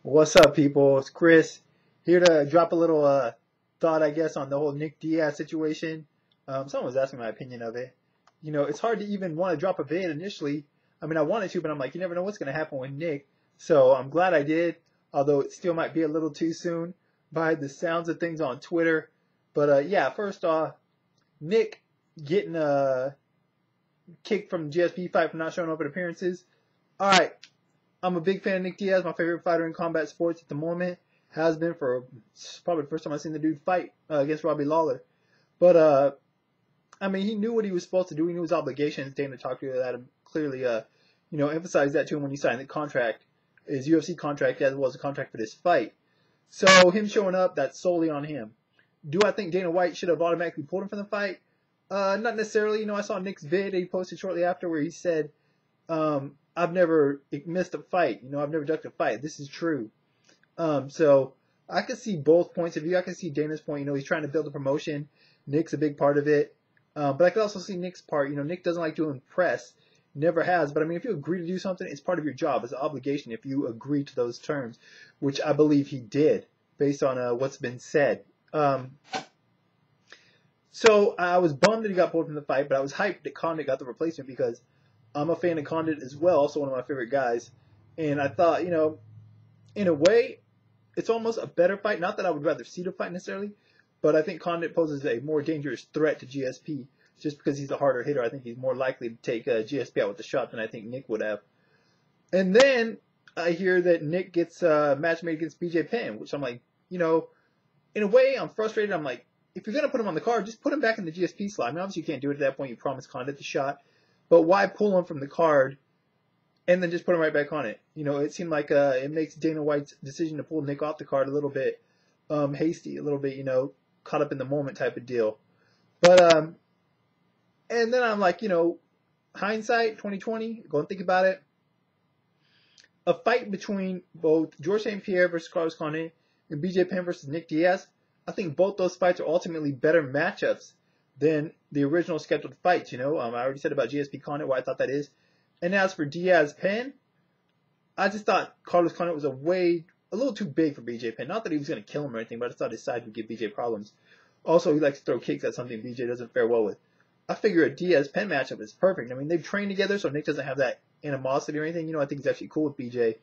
What's up, people? It's Chris here to drop a little thought, I guess, on the whole Nick Diaz situation. Someone was asking my opinion of it. It's hard to even want to drop a vid initially. I mean, I wanted to, but I'm like, you never know what's going to happen with Nick. So I'm glad I did, although it still might be a little too soon by the sounds of things on Twitter. But yeah, first off, Nick getting kicked from the GSP fight for not showing up at appearances. All right, I'm a big fan of Nick Diaz, my favorite fighter in combat sports at the moment. Has been for probably the first time I've seen the dude fight against Robbie Lawler. But, I mean, he knew what he was supposed to do. He knew his obligations. Dana talked to that clearly, emphasized that to him when he signed the contract, his UFC contract, as well as the contract for this fight. So him showing up, that's solely on him. Do I think Dana White should have automatically pulled him from the fight? Not necessarily. I saw Nick's vid he posted shortly after where he said, I've never missed a fight. I've never ducked a fight. This is true. So I can see both points of view. I can see Dana's point. He's trying to build a promotion. Nick's a big part of it. But I could also see Nick's part. Nick doesn't like to impress. Never has. But I mean, if you agree to do something, it's part of your job. It's an obligation if you agree to those terms, which I believe he did based on what's been said. So I was bummed that he got pulled from the fight, but I was hyped that Condit got the replacement because I'm a fan of Condit as well, also one of my favorite guys. And I thought, in a way, it's almost a better fight. Not that I would rather see the fight necessarily, but I think Condit poses a more dangerous threat to GSP just because he's a harder hitter. I think he's more likely to take GSP out with the shot than I think Nick would have. And then I hear that Nick gets a match made against BJ Penn, which I'm like, in a way, I'm frustrated. I'm like, if you're going to put him on the card, just put him back in the GSP slot. I mean, obviously you can't do it at that point. You promised Condit the shot. But why pull him from the card and then just put him right back on it? It seemed like it makes Dana White's decision to pull Nick off the card a little bit hasty, a little bit, caught up in the moment type of deal. But, and then I'm like, hindsight, 2020, go and think about it. A fight between both George St. Pierre versus Carlos Condit and BJ Penn versus Nick Diaz, I think both those fights are ultimately better matchups than the original scheduled fights. I already said about GSP Condit why I thought that is. And as for Diaz Penn, I just thought Carlos Condit was a little too big for BJ Penn. Not that he was going to kill him or anything, but I just thought his side would give BJ problems. Also, he likes to throw kicks at something BJ doesn't fare well with. I figure a Diaz Penn matchup is perfect. I mean, they've trained together, so Nick doesn't have that animosity or anything. I think he's actually cool with BJ.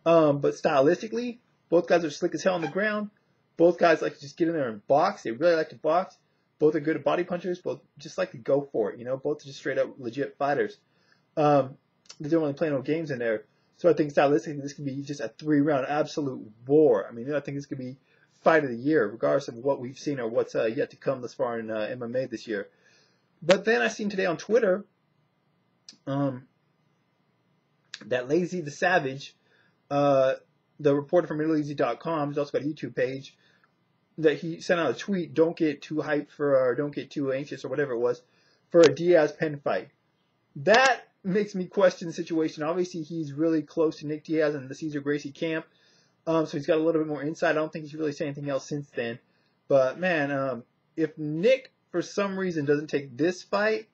But stylistically, both guys are slick as hell on the ground. Both guys like to just get in there and box. They really like to box. Both are good at body punchers. Both just like to go for it. Both are just straight up legit fighters. They don't really play no games in there. So I think stylistically this could be just a 3-round absolute war. I mean, I think this could be fight of the year, regardless of what we've seen or what's yet to come thus far in MMA this year. But then I seen today on Twitter that Lazy the Savage, the reporter from MiddleEasy.com, he's also got a YouTube page, that he sent out a tweet, don't get too hyped for, or don't get too anxious or whatever it was, for a Diaz-Penn fight. That makes me question the situation. Obviously, he's really close to Nick Diaz and the Cesar Gracie camp, so he's got a little bit more insight. I don't think he's really said anything else since then. But, man, if Nick, for some reason, doesn't take this fight,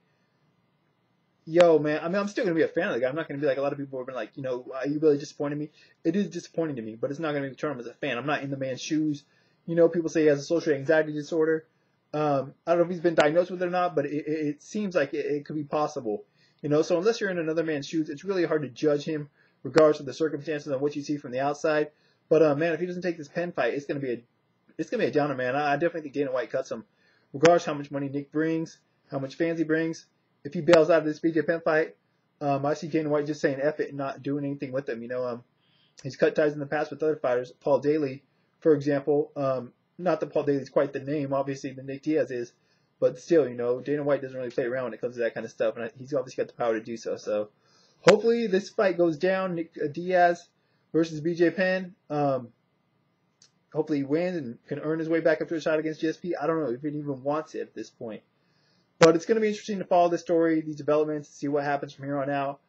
man, I mean, I'm still going to be a fan of the guy. I'm not going to be like a lot of people have been like, are you really disappointing me? It is disappointing to me, but it's not going to turn him as a fan. I'm not in the man's shoes. People say he has a social anxiety disorder. I don't know if he's been diagnosed with it or not, but it seems like it could be possible. So unless you're in another man's shoes, it's really hard to judge him regardless of the circumstances and what you see from the outside. But, man, if he doesn't take this Penn fight, it's going to be a downer, man. I definitely think Dana White cuts him, regardless how much money Nick brings, how much fans he brings. If he bails out of this BJ Penn fight, I see Dana White just saying F it and not doing anything with him. He's cut ties in the past with other fighters. Paul Daly, for example, not that Paul Daly's quite the name, obviously, that Nick Diaz is, but still, Dana White doesn't really play around when it comes to that kind of stuff, and he's obviously got the power to do so. So hopefully this fight goes down, Nick Diaz versus BJ Penn. Hopefully he wins and can earn his way back up to a shot against GSP. I don't know if he even wants it at this point. But it's going to be interesting to follow this story, these developments, see what happens from here on out.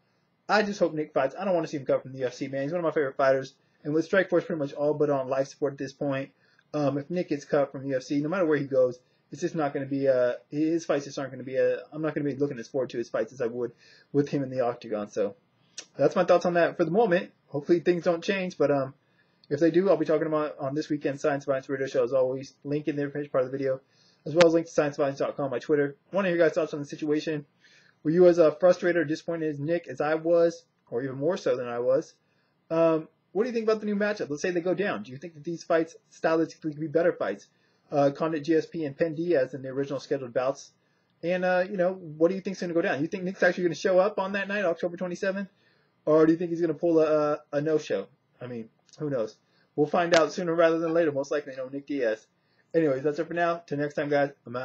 I just hope Nick fights. I don't want to see him cut from the UFC, man. He's one of my favorite fighters. And with Strikeforce pretty much all but on life support at this point, if Nick gets cut from the UFC, no matter where he goes, it's just not going to be his fights just aren't going to be I'm not going to be looking as forward to his fights as I would with him in the octagon. So that's my thoughts on that for the moment. Hopefully things don't change, but If they do, I'll be talking about on this weekend's Science Science Radio Show, as always. Link in the information part of the video, as well as link to ScienceVibes.com, my Twitter. I want to hear your guys' thoughts on the situation. Were you as frustrated or disappointed as Nick as I was, or even more so than I was? What do you think about the new matchup? Let's say they go down. Do you think that these fights stylistically could be better fights? Condit GSP and Penn Diaz in the original scheduled bouts. And, what do you think's going to go down? You think Nick's actually going to show up on that night, October 27th? Or do you think he's going to pull a no-show? I mean, who knows? We'll find out sooner rather than later, most likely, Nick Diaz. Anyways, that's it for now. Till next time, guys, I'm out.